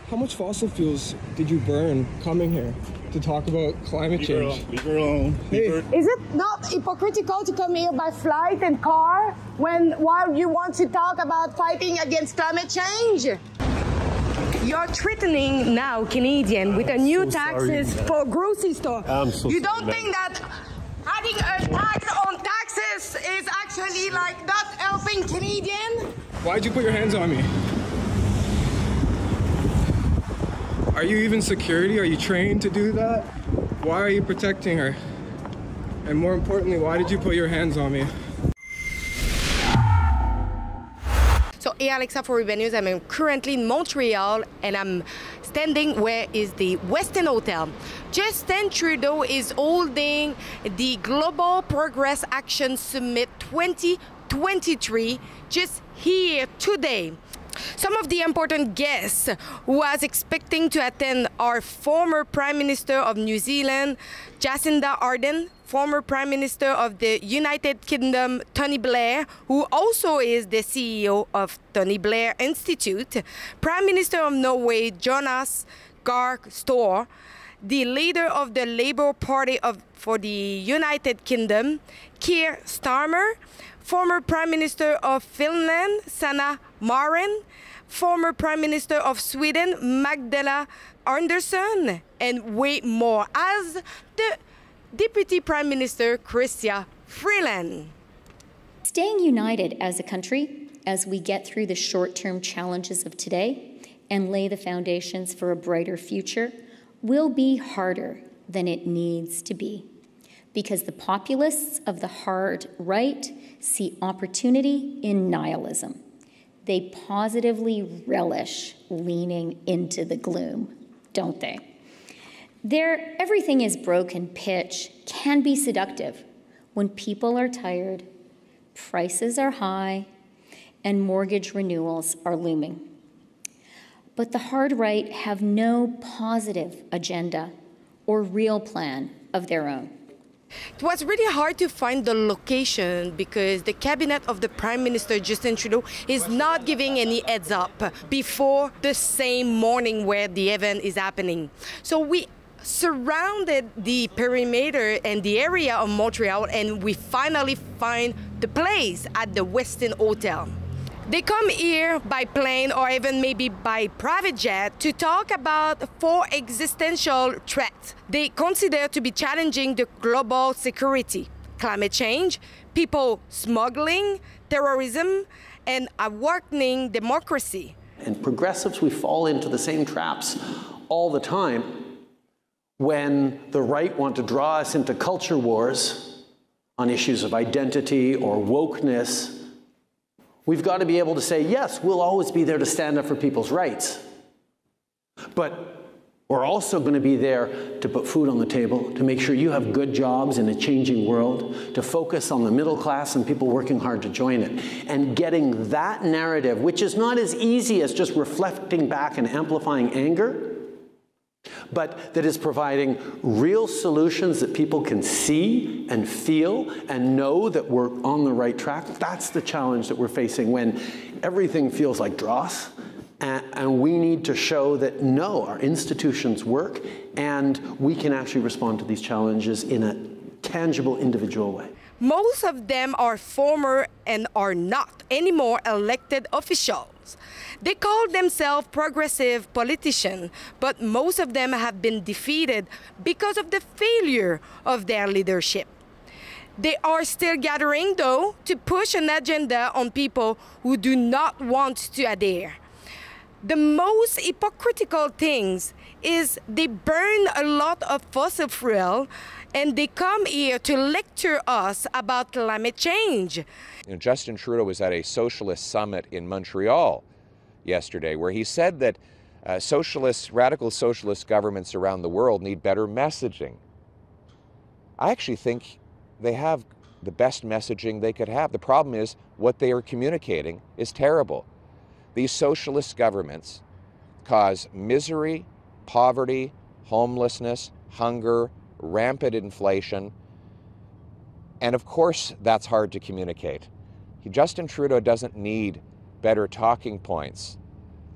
How much fossil fuels did you burn coming here to talk about climate change? Leave her alone. Hey. Is it not hypocritical to come here by flight and car while you want to talk about fighting against climate change? You're threatening now Canadians with a new taxes for grocery store. You don't think that adding a tax on taxes is actually like not helping Canadians? Why'd you put your hands on me? Are you even security? Are you trained to do that? Why are you protecting her? And more importantly, why did you put your hands on me? So, hey Alexa for Rebel News. I'm currently in Montreal and I'm standing where is the Westin Hotel. Justin Trudeau is holding the Global Progress Action Summit 2023 just here today. Some of the important guests who was expecting to attend are former Prime Minister of New Zealand, Jacinda Ardern, former Prime Minister of the United Kingdom, Tony Blair, who also is the CEO of Tony Blair Institute, Prime Minister of Norway, Jonas Gahr Store, the leader of the Labour Party for the United Kingdom, Keir Starmer, former Prime Minister of Finland, Sanna Marin, former Prime Minister of Sweden, Magdalena Andersson, and way more, as the Deputy Prime Minister, Freeland. Staying united as a country as we get through the short-term challenges of today and lay the foundations for a brighter future will be harder than it needs to be, because the populists of the hard right see opportunity in nihilism. They positively relish leaning into the gloom, don't they? Their everything is broken pitch can be seductive when people are tired, prices are high, and mortgage renewals are looming. But the hard right have no positive agenda or real plan of their own. It was really hard to find the location because the cabinet of the Prime Minister, Justin Trudeau, is not giving any heads up before the same morning where the event is happening. So we surrounded the perimeter and the area of Montreal and we finally find the place at the Westin Hotel. They come here by plane or even maybe by private jet to talk about 4 existential threats they consider to be challenging the global security: climate change, people smuggling, terrorism, and a weakening democracy. And progressives, we fall into the same traps all the time when the right want to draw us into culture wars on issues of identity or wokeness. We've got to be able to say, yes, we'll always be there to stand up for people's rights. But we're also going to be there to put food on the table, to make sure you have good jobs in a changing world, to focus on the middle class and people working hard to join it. And getting that narrative, which is not as easy as just reflecting back and amplifying anger, but that is providing real solutions that people can see and feel and know that we're on the right track. That's the challenge that we're facing when everything feels like dross. And we need to show that, no, our institutions work and we can actually respond to these challenges in a tangible, individual way. Most of them are former and are not anymore elected officials. They call themselves progressive politicians, but most of them have been defeated because of the failure of their leadership. They are still gathering, though, to push an agenda on people who do not want to adhere. The most hypocritical things is they burn a lot of fossil fuel and they come here to lecture us about climate change. Justin Trudeau was at a socialist summit in Montreal yesterday where he said that radical socialist governments around the world need better messaging. I actually think they have the best messaging they could have. The problem is what they are communicating is terrible. These socialist governments cause misery, poverty, homelessness, hunger, rampant inflation, and of course that's hard to communicate. Justin Trudeau doesn't need better talking points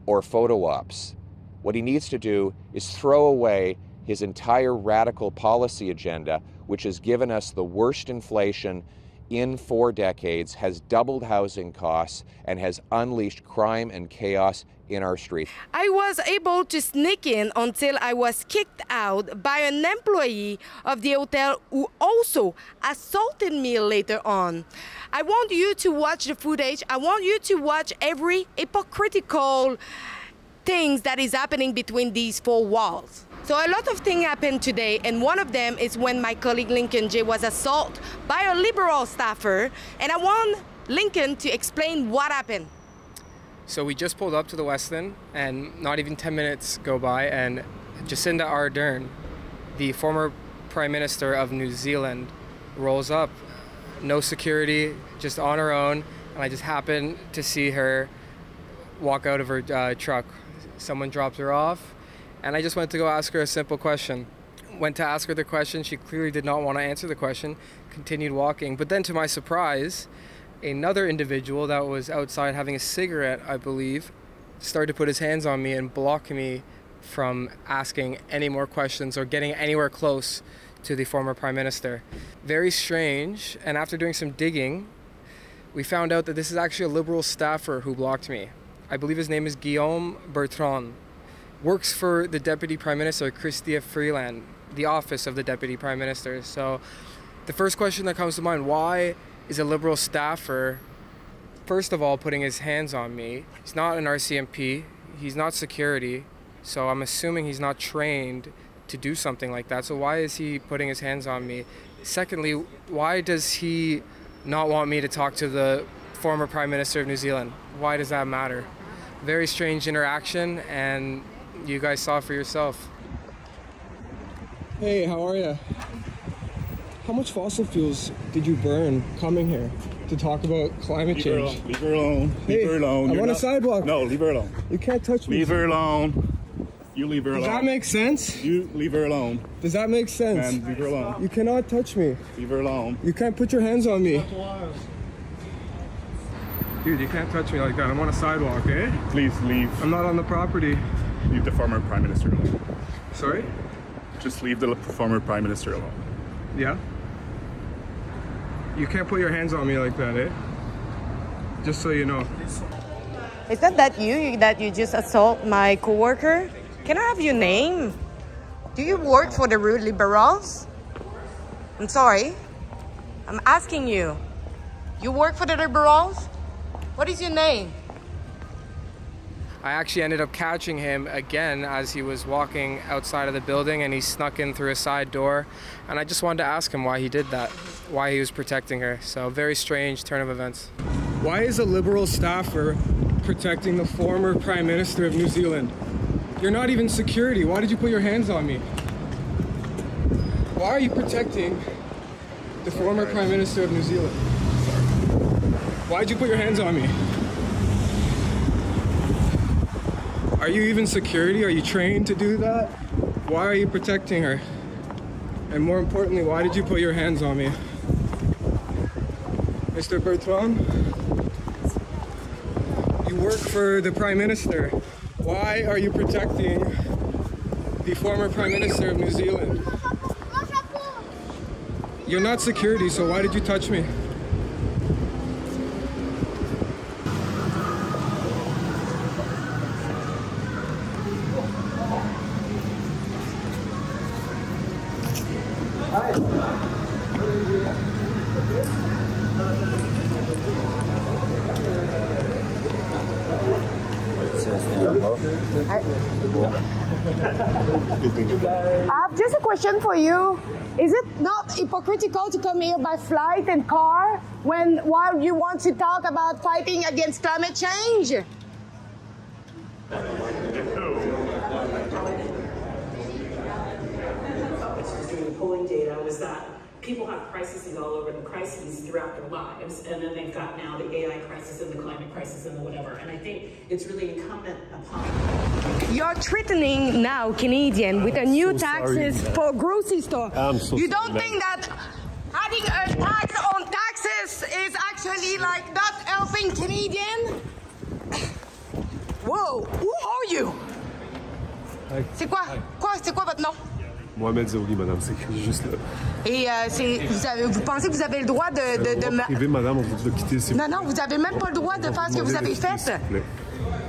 or photo ops What he needs to do is throw away his entire radical policy agenda, which has given us the worst inflation in 4 decades, has doubled housing costs, and has unleashed crime and chaos in our streets. I was able to sneak in until I was kicked out by an employee of the hotel who also assaulted me later on. I want you to watch the footage. I want you to watch every hypocritical things that is happening between these 4 walls. So a lot of things happened today, and one of them is when my colleague Lincoln J was assaulted by a Liberal staffer, and I want Lincoln to explain what happened. So we just pulled up to the West End, and not even 10 minutes go by, and Jacinda Ardern, the former Prime Minister of New Zealand, rolls up. No security, just on her own, and I just happened to see her walk out of her truck. Someone dropped her off, and I just went to go ask her a simple question. Went to ask her the question, she clearly did not want to answer the question, continued walking. But then to my surprise, another individual that was outside having a cigarette, I believe, started to put his hands on me and block me from asking any more questions or getting anywhere close to the former Prime Minister. Very strange, and after doing some digging, we found out that this is actually a Liberal staffer who blocked me. I believe his name is Guillaume Bertrand. Works for the Deputy Prime Minister, Chrystia Freeland, the office of the Deputy Prime Minister. So the first question that comes to mind, why is a Liberal staffer, first of all, putting his hands on me? He's not an RCMP, he's not security, so I'm assuming he's not trained to do something like that. So why is he putting his hands on me? Secondly, why does he not want me to talk to the former Prime Minister of New Zealand? Why does that matter? Very strange interaction, and you guys saw for yourself. Hey, how are you? How much fossil fuels did you burn coming here to talk about climate change? Leave her alone. Hey, leave her alone. I'm on a sidewalk. No, leave her alone. You can't touch me. Leave her alone. You leave her alone. Does that make sense? You leave her alone. Does that make sense? Man, leave her alone. You cannot touch me. Leave her alone. You can't put your hands on me. Dude, you can't touch me like that. I'm on a sidewalk, eh? Please leave. I'm not on the property. Leave the former Prime Minister alone. Sorry? Just leave the former Prime Minister alone. Yeah? You can't put your hands on me like that, eh? Just so you know. Is that you just assault my coworker? Can I have your name? Do you work for the Liberals? I'm sorry. I'm asking you. You work for the Liberals? What is your name? I actually ended up catching him again as he was walking outside of the building, and he snuck in through a side door, and I just wanted to ask him why he did that, why he was protecting her. So very strange turn of events. Why is a Liberal staffer protecting the former Prime Minister of New Zealand? You're not even security. Why did you put your hands on me? Why are you protecting the former Prime Minister of New Zealand? Why'd you put your hands on me? Are you even security? Are you trained to do that? Why are you protecting her? And more importantly, why did you put your hands on me? Mr. Bertrand, you work for the Prime Minister. Why are you protecting the former Prime Minister of New Zealand? You're not security, so why did you touch me? I have just a question for you. Is it not hypocritical to come here by flight and car while you want to talk about fighting against climate change? The polling data was that people have crises all over them, crises throughout their lives, and then they've got now the AI crisis and the climate crisis and the whatever. And I think it's really incumbent upon. You're threatening now Canadian with a new taxes for grocery store. You don't think that adding a tax on taxes is actually like not helping Canadian? Whoa, who are you? C'est quoi? C'est quoi votre nom? Mohamed Zaouli, madame, c'est écrit juste là. Et vous pensez que vous avez le droit de privé, madame, on vous de quitter. Non, vous n'avez même pas le droit de faire ce que vous avez fait.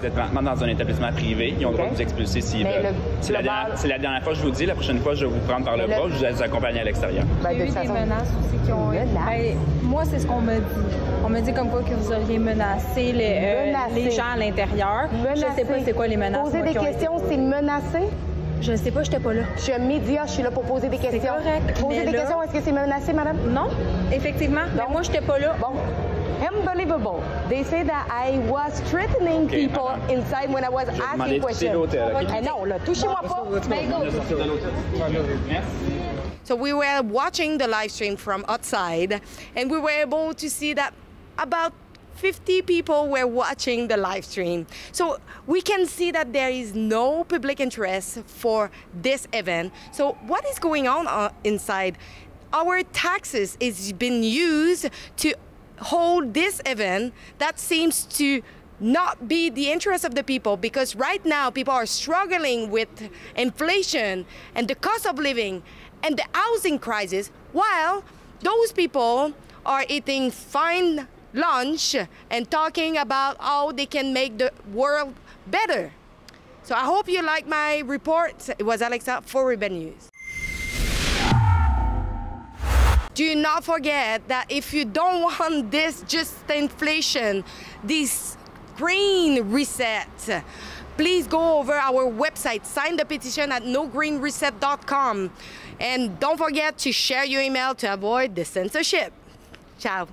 Vous êtes maintenant dans un établissement privé, ils ont le droit de vous expulser s'ils veulent. C'est la dernière fois que je vous dis, la prochaine fois, je vais vous prendre par le bras, je vais vous accompagner à l'extérieur. Il y a eu des menaces aussi qui ont... moi, c'est ce qu'on m'a dit. On m'a dit comme quoi que vous auriez menacé les gens à l'intérieur. Je ne sais pas c'est quoi les menaces. Poser des questions, c'est menacer? Je ne sais pas, je n'étais pas là. Je suis un média, je suis là pour poser des questions. C'est correct. Poser des questions, est-ce que c'est menacé, madame? Non, effectivement. Donc, mais moi, je n'étais pas là. Bon. Unbelievable. They say that I was threatening people inside when I was asking questions. Non, là, touchez-moi pas. So we were watching the live stream from outside, and we were able to see that about 50 people were watching the live stream. So we can see that there is no public interest for this event. So what is going on inside? Our taxes is being used to hold this event that seems to not be the interest of the people, because right now people are struggling with inflation and the cost of living and the housing crisis, while those people are eating fine lunch and talking about how they can make the world better. So I hope you like my report. It was Alexa for Rebel News. Do not forget that if you don't want this just inflation, this green reset, please go over our website, sign the petition at nogreenreset.com, and don't forget to share your email to avoid the censorship. Ciao.